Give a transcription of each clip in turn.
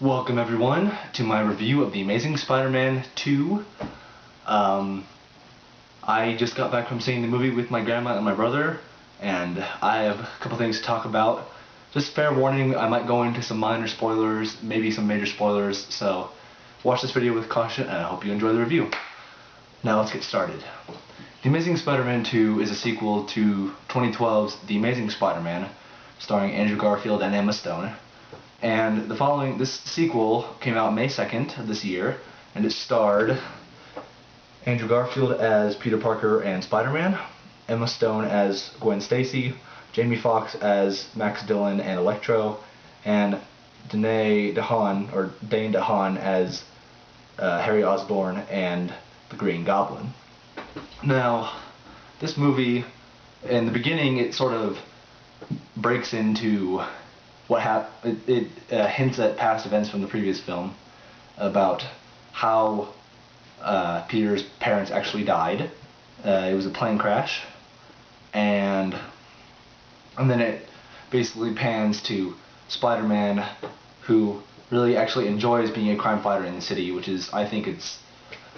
Welcome everyone to my review of The Amazing Spider-Man 2. I just got back from seeing the movie with my grandma and my brother, and I have a couple things to talk about. Just fair warning, I might go into some minor spoilers, maybe some major spoilers, so watch this video with caution and I hope you enjoy the review. Now let's get started. The Amazing Spider-Man 2 is a sequel to 2012's The Amazing Spider-Man, starring Andrew Garfield and Emma Stone. And this sequel came out May 2nd of this year, and it starred Andrew Garfield as Peter Parker and Spider-Man, Emma Stone as Gwen Stacy, Jamie Foxx as Max Dillon and Electro, and Dane DeHaan as Harry Osborn and the Green Goblin. Now, this movie, in the beginning, it sort of breaks into what it hints at past events from the previous film about how Peter's parents actually died. It was a plane crash, and then it basically pans to Spider-Man, who really actually enjoys being a crime fighter in the city, which is, I think it's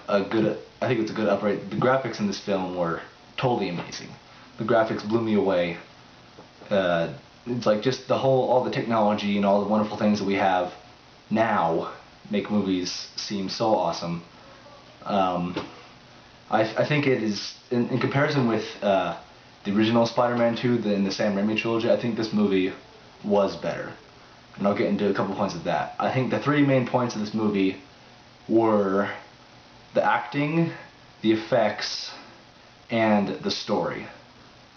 a good upgrade. The graphics in this film were totally amazing. The graphics blew me away. It's like just all the technology and all the wonderful things that we have now make movies seem so awesome. I think it is, in comparison with the original Spider-Man 2 in the Sam Raimi trilogy, I think this movie was better. And I'll get into a couple points of that. I think the three main points of this movie were the acting, the effects, and the story.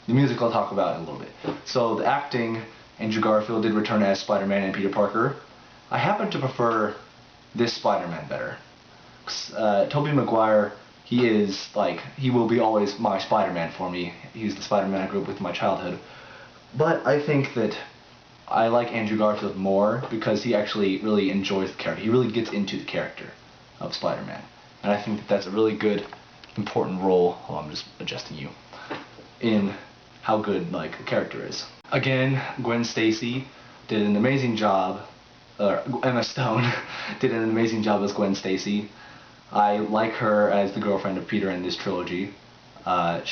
The music I'll talk about in a little bit. So the acting, Andrew Garfield did return as Spider-Man and Peter Parker. I happen to prefer this Spider-Man better. Tobey Maguire, he will be always my Spider-Man for me. He's the Spider-Man I grew up with in my childhood. But I think that I like Andrew Garfield more because he actually really enjoys the character. He really gets into the character of Spider-Man. And I think that that's a really good, important role. Hold on, I'm just adjusting you. In how good the character is. Again, Gwen Stacy did an amazing job, Emma Stone did an amazing job as Gwen Stacy. I like her as the girlfriend of Peter in this trilogy. I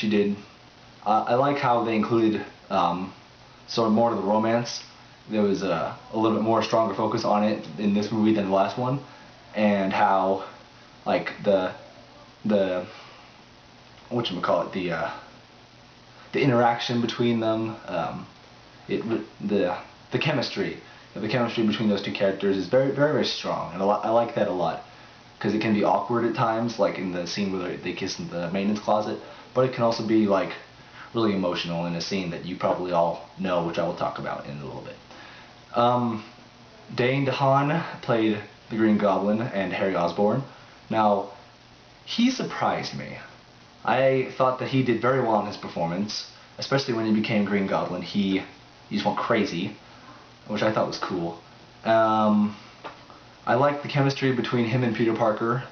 like how they included sort of more of the romance. There was a little bit more stronger focus on it in this movie than the last one, and how the interaction between them, the chemistry between those two characters is very, very, very strong, and I like that a lot, because it can be awkward at times, like in the scene where they kiss in the maintenance closet, but it can also be really emotional in a scene that you probably all know, which I will talk about in a little bit. Dane DeHaan played the Green Goblin and Harry Osborn. Now, he surprised me. I thought that he did very well in his performance, especially when he became Green Goblin. He just went crazy, which I thought was cool. I liked the chemistry between him and Peter Parker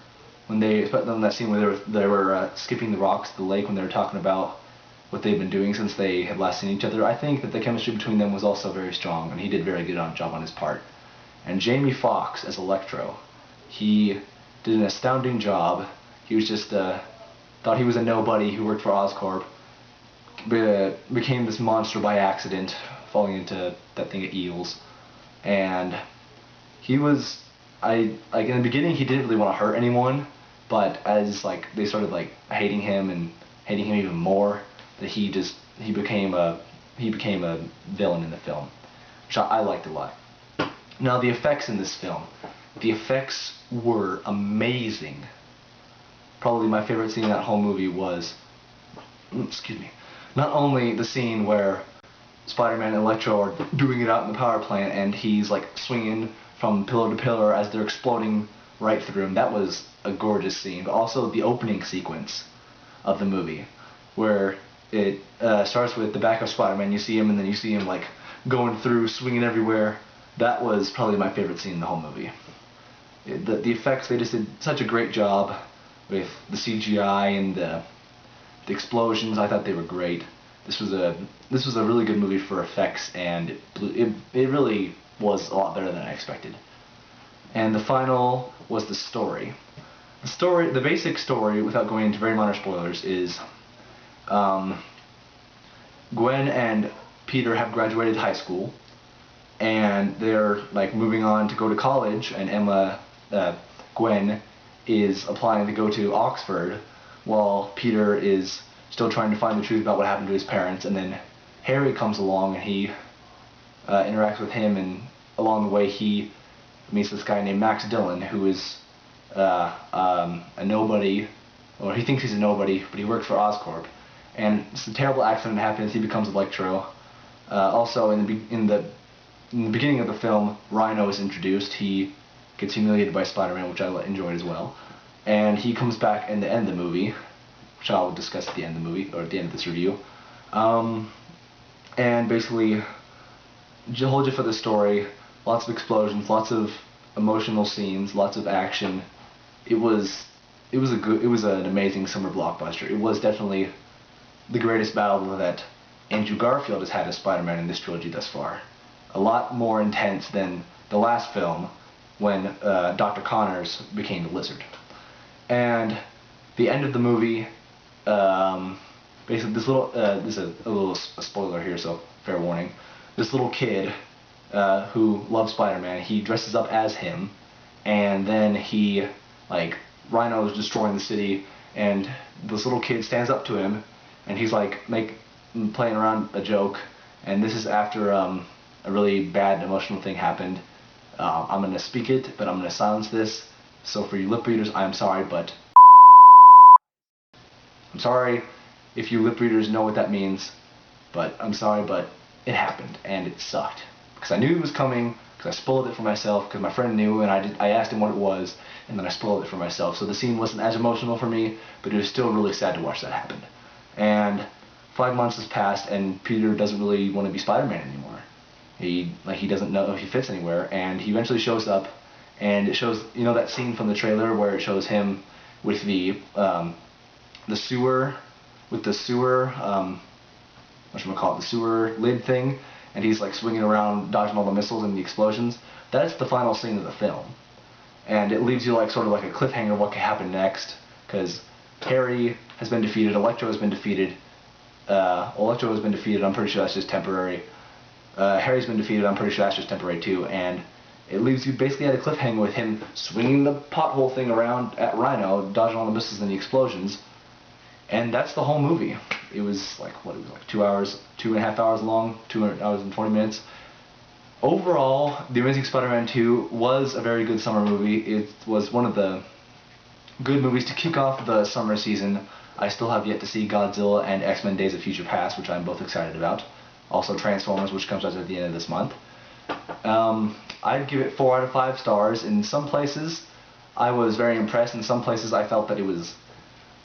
when especially in that scene where they were skipping the rocks at the lake, when they were talking about what they've been doing since they had last seen each other. I think that the chemistry between them was also very strong, and he did a very good job on his part. And Jamie Foxx as Electro, he did an astounding job. He was just thought he was a nobody who worked for Oscorp, became this monster by accident, falling into that thing of eels, and he was, in the beginning he didn't really want to hurt anyone, but as they started hating him even more, that he became a villain in the film, which I liked a lot. Now the effects in this film, the effects were amazing. Probably my favorite scene in that whole movie was, not only the scene where Spider-Man and Electro are doing it out in the power plant and he's swinging from pillar to pillar as they're exploding right through him. That was a gorgeous scene. But also the opening sequence of the movie, where it starts with the back of Spider-Man, you see him, and then you see him going through, swinging everywhere. That was probably my favorite scene in the whole movie. The effects, they just did such a great job with the CGI and the explosions. I thought they were great. This was a really good movie for effects, and it really was a lot better than I expected. And the final was the story. The basic story, without going into very minor spoilers, is Gwen and Peter have graduated high school, and they're like moving on to go to college, and Gwen is applying to go to Oxford, while Peter is still trying to find the truth about what happened to his parents. And then Harry comes along, and he interacts with him, and along the way he meets this guy named Max Dillon, who is a nobody, or he thinks he's a nobody, but he works for Oscorp. And it's a terrible accident happens. He becomes Electro. Also, in the beginning of the film, Rhino is introduced. He gets humiliated by Spider-Man, which I enjoyed as well. And he comes back in the end of the movie, which I'll discuss at the end of the movie, or at the end of this review. And basically, to hold you for the story, lots of explosions, lots of emotional scenes, lots of action. It was an amazing summer blockbuster. It was definitely the greatest battle that Andrew Garfield has had as Spider-Man in this trilogy thus far. A lot more intense than the last film, when Dr. Connors became the Lizard. And the end of the movie, basically this little, this is a little spoiler here, so fair warning. This little kid who loves Spider-Man, he dresses up as him, and then he, like, Rhino is destroying the city, and this little kid stands up to him, and he's like playing around a joke, and this is after a really bad emotional thing happened. I'm going to speak it, but I'm going to silence this. So for you lip readers, I'm sorry, but I'm sorry if you lip readers know what that means, but I'm sorry, but it happened, and it sucked. Because I knew it was coming, because I spoiled it for myself, because my friend knew, and I asked him what it was, and then I spoiled it for myself. So the scene wasn't as emotional for me, but it was still really sad to watch that happen. And 5 months has passed, and Peter doesn't really want to be Spider-Man anymore. He doesn't know if he fits anywhere, and he eventually shows up, and it shows, you know, that scene from the trailer where it shows him with the sewer lid thing, and he's like swinging around, dodging all the missiles and the explosions. That's the final scene of the film, and it leaves you like sort of like a cliffhanger of what could happen next, because Harry has been defeated, Electro has been defeated. I'm pretty sure that's just temporary. Harry's been defeated, I'm pretty sure that's just temporary too, and it leaves you basically at a cliffhanger with him swinging the pothole thing around at Rhino, dodging all the missiles and the explosions, and that's the whole movie. It was like, 2.5 hours long, 2 hours and 20 minutes. Overall, The Amazing Spider-Man 2 was a very good summer movie. It was one of the good movies to kick off the summer season. I still have yet to see Godzilla and X-Men Days of Future Past, which I'm both excited about. Also Transformers, which comes out at the end of this month. I'd give it 4 out of 5 stars. In some places, I was very impressed. In some places, I felt that it was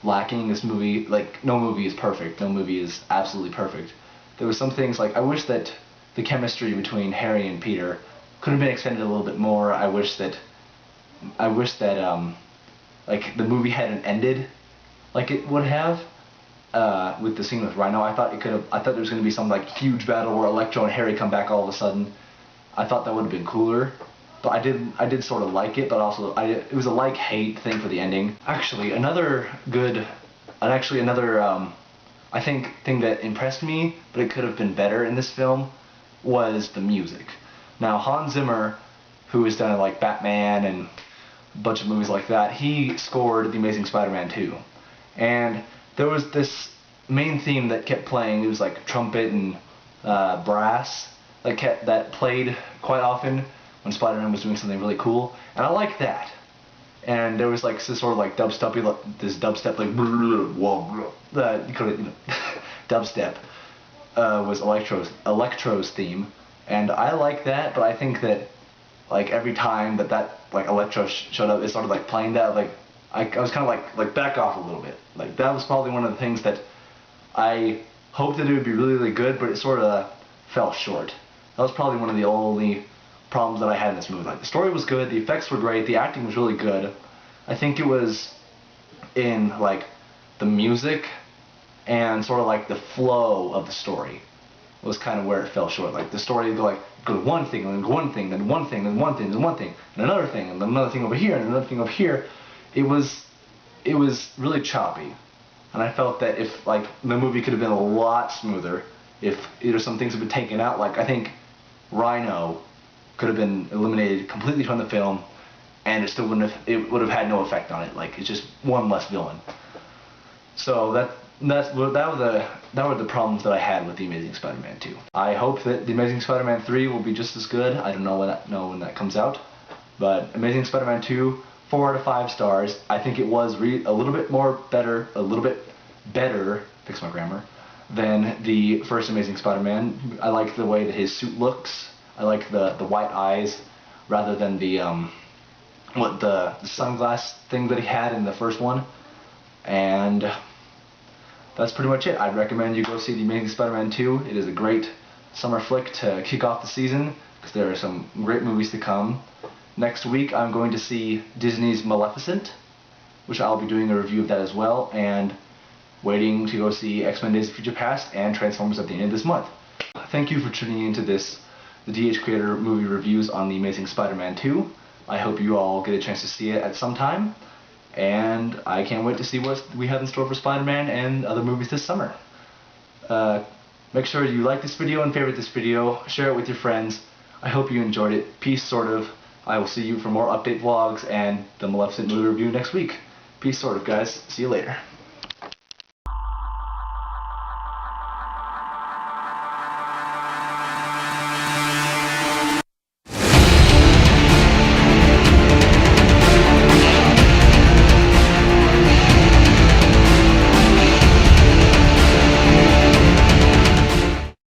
lacking. This movie, like, no movie is perfect. No movie is absolutely perfect. There were some things, like, I wish that the chemistry between Harry and Peter could have been extended a little bit more. I wish that like, the movie hadn't ended like it would have with the scene with Rhino. I thought there was going to be some like huge battle where Electro and Harry come back all of a sudden. I thought that would have been cooler, but I did sort of like it, but also it was a like-hate thing for the ending. Actually, another I think thing that impressed me, but it could have been better in this film, was the music. Now, Hans Zimmer, who has done like Batman and a bunch of movies like that, he scored The Amazing Spider-Man 2. And there was this main theme that kept playing. It was like trumpet and brass that played quite often when Spider-Man was doing something really cool. And I liked that. And there was like this sort of like dubstep, like you call it, dubstep was Electro's theme, and I like that. But I think that like every time that like Electro showed up, it started like playing that, like I was kind of like back off a little bit. Like that was probably one of the things that I hoped that it would be really, really good, but it sort of fell short. That was probably one of the only problems that I had in this movie. Like, the story was good, the effects were great, the acting was really good. I think it was in like the music and sort of like the flow of the story was kind of where it fell short. Like the story, like go to one thing, and then one thing, then one thing, then one thing, then one thing, and another thing, and then another thing over here, and another thing over here. It was really choppy, and I felt that if like the movie could have been a lot smoother, if either some things had been taken out, like I think Rhino could have been eliminated completely from the film, and it still wouldn't have, it would have had no effect on it. Like it's just one less villain. So that were the problems that I had with The Amazing Spider-Man 2. I hope that The Amazing Spider-Man 3 will be just as good. I don't know when that comes out, but Amazing Spider-Man 2, 4 out of 5 stars. I think it was a little bit better, fix my grammar, than the first Amazing Spider-Man. I like the way that his suit looks. I like the white eyes rather than the sunglass thing that he had in the first one. And that's pretty much it. I'd recommend you go see The Amazing Spider-Man 2. It is a great summer flick to kick off the season, because there are some great movies to come. Next week I'm going to see Disney's Maleficent, which I'll be doing a review of that as well, and waiting to go see X-Men Days of Future Past and Transformers at the end of this month. Thank you for tuning into this The TheDHCreator movie reviews on The Amazing Spider-Man 2. I hope you all get a chance to see it at some time. And I can't wait to see what we have in store for Spider-Man and other movies this summer. Make sure you like this video and favorite this video. Share it with your friends. I hope you enjoyed it. Peace, sort of. I will see you for more update vlogs and the Maleficent movie review next week. Peace, sort of, guys. See you later.